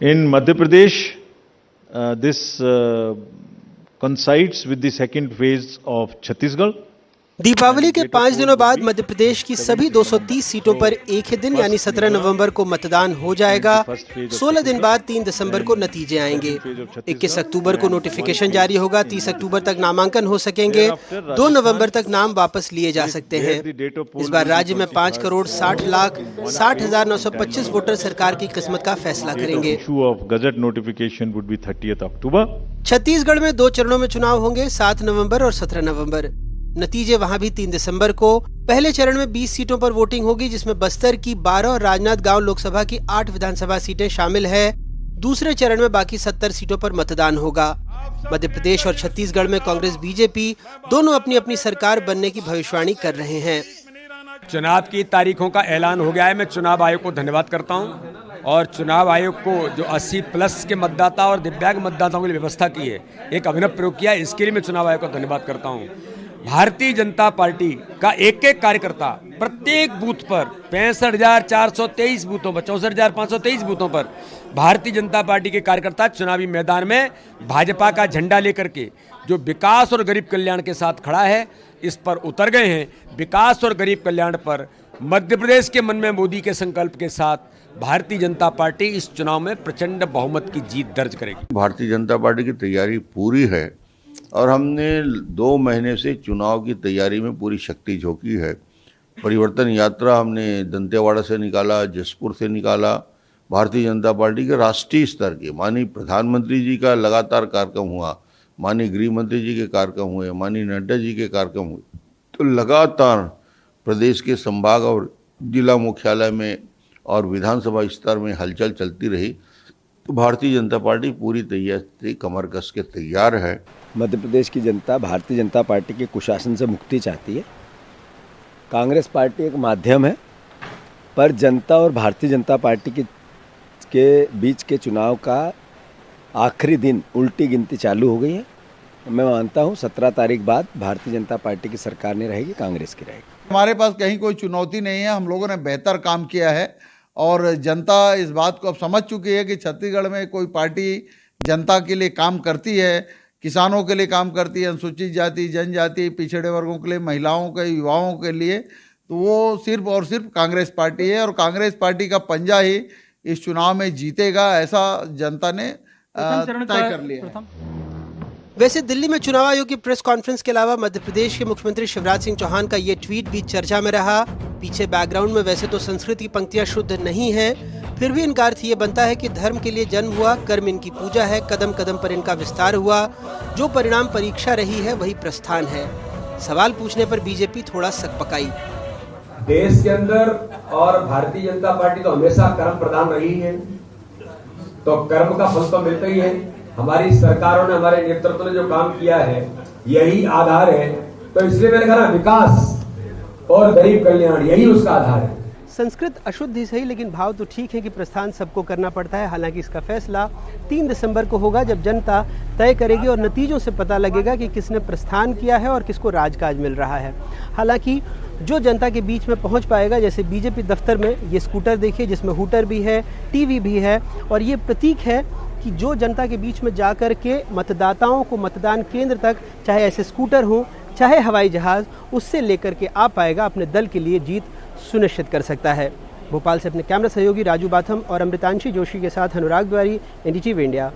In Madhya Pradesh, this coincides with the second phase of Chhattisgarh. Deepawali के 5 दिनों बाद मध्य प्रदेश की सभी 230 सीटों पर एक ही दिन यानी 17 नवंबर को मतदान हो जाएगा। 16 दिन बाद 3 दिसंबर को नतीजे आएंगे। 21 अक्टूबर को नोटिफिकेशन जारी होगा। 30 अक्टूबर तक नामांकन हो सकेंगे। 2 नवंबर तक नाम वापस लिए जा सकते हैं। इस बार राज्य में 5,60,60,925 वोटर सरकार की किस्मत का फैसला करेंगे। छत्तीसगढ़ में 2 चरणों में चुनाव होंगे, 7 नवंबर और 17 नवंबर। नतीजे वहां भी 3 दिसंबर को। पहले चरण में 20 सीटों पर वोटिंग होगी, जिसमें बस्तर की 12 और राजनांदगांव लोकसभा की 8 विधानसभा सीटें शामिल है। दूसरे चरण में बाकी 70 सीटों पर मतदान होगा। मध्य प्रदेश और छत्तीसगढ़ में कांग्रेस बीजेपी दोनों अपनी अपनी सरकार बनने की भविष्यवाणी कर रहे हैं। चुनाव की तारीखों का ऐलान हो गया है। मैं चुनाव आयोग को धन्यवाद करता हूं और चुनाव आयोग को जो 80+ के मतदाता और दिव्यांग मतदाताओं के लिए व्यवस्था की है, एक अभिनव प्रयोग किया है, इसके लिए मैं चुनाव आयोग को धन्यवाद करता हूं। भारतीय जनता पार्टी का एक एक कार्यकर्ता प्रत्येक बूथ पर 65,423 बूथों पर 64,523 बूथों पर भारतीय जनता पार्टी के कार्यकर्ता चुनावी मैदान में भाजपा का झंडा लेकर के जो विकास और गरीब कल्याण के साथ खड़ा है, इस पर उतर गए हैं। विकास और गरीब कल्याण पर मध्य प्रदेश के मन में मोदी के संकल्प के साथ भारतीय जनता पार्टी इस चुनाव में प्रचंड बहुमत की जीत दर्ज करेगी। भारतीय जनता पार्टी की तैयारी पूरी है और हमने 2 महीने से चुनाव की तैयारी में पूरी शक्ति झोंकी है। परिवर्तन यात्रा हमने दंतेवाड़ा से निकाला, जसपुर से निकाला। भारतीय जनता पार्टी के राष्ट्रीय स्तर के माननीय प्रधानमंत्री जी का लगातार कार्यक्रम हुआ, माननीय गृह मंत्री जी के कार्यक्रम हुए, माननीय नड्डा जी के कार्यक्रम हुए, तो लगातार प्रदेश के संभाग और जिला मुख्यालय में और विधानसभा स्तर में हलचल चलती रही। तो भारतीय जनता पार्टी पूरी तैयारी कमर कस के तैयार है। मध्य प्रदेश की जनता भारतीय जनता पार्टी के कुशासन से मुक्ति चाहती है। कांग्रेस पार्टी एक माध्यम है, पर जनता और भारतीय जनता पार्टी के बीच के चुनाव का आखिरी दिन उल्टी गिनती चालू हो गई है। मैं मानता हूँ 17 तारीख बाद भारतीय जनता पार्टी की सरकार नहीं रहेगी, कांग्रेस की रहेगी। हमारे पास कहीं कोई चुनौती नहीं है। हम लोगों ने बेहतर काम किया है और जनता इस बात को अब समझ चुकी है कि छत्तीसगढ़ में कोई पार्टी जनता के लिए काम करती है, किसानों के लिए काम करती है, अनुसूचित जाति, जनजाति, पिछड़े वर्गों के लिए, महिलाओं के, युवाओं के लिए, तो वो सिर्फ और सिर्फ कांग्रेस पार्टी है और कांग्रेस पार्टी का पंजा ही इस चुनाव में जीतेगा, ऐसा जनता ने तय कर लिया है। वैसे दिल्ली में चुनाव आयोग की प्रेस कॉन्फ्रेंस के अलावा मध्य प्रदेश के मुख्यमंत्री शिवराज सिंह चौहान का ये ट्वीट भी चर्चा में रहा। पीछे बैकग्राउंड में वैसे तो संस्कृत की पंक्तियां शुद्ध नहीं है, फिर भी इनका अर्थ ये बनता है कि धर्म के लिए जन्म हुआ, कर्म इनकी पूजा है, कदम कदम पर इनका विस्तार हुआ, जो परिणाम परीक्षा रही है वही प्रस्थान है। सवाल पूछने पर बीजेपी थोड़ा सकपकाई। देश के अंदर और भारतीय जनता पार्टी तो हमेशा कर्म प्रधान रही है, तो कर्म का फल तो मिलता ही है। हमारी सरकारों ने, हमारे नेतृत्व ने जो काम किया है यही आधार है, तो इसलिए मैंने कहा विकास और गरीब कल्याण यही उसका आधार है। संस्कृत अशुद्ध ही सही, लेकिन भाव तो ठीक है कि प्रस्थान सबको करना पड़ता है। हालांकि इसका फैसला 3 दिसंबर को होगा, जब जनता तय करेगी और नतीजों से पता लगेगा कि किसने प्रस्थान किया है और किसको राजकाज मिल रहा है। हालांकि जो जनता के बीच में पहुंच पाएगा, जैसे बीजेपी दफ्तर में ये स्कूटर देखिए जिसमें हूटर भी है, टीवी भी है, और ये प्रतीक है कि जो जनता के बीच में जाकर के मतदाताओं को मतदान केंद्र तक, चाहे ऐसे स्कूटर हो चाहे हवाई जहाज, उससे लेकर के आ पाएगा, अपने दल के लिए जीत सुनिश्चित कर सकता है। भोपाल से अपने कैमरा सहयोगी राजू बाथम और अमृतांशी जोशी के साथ अनुराग द्वारी, NDTV इंडिया।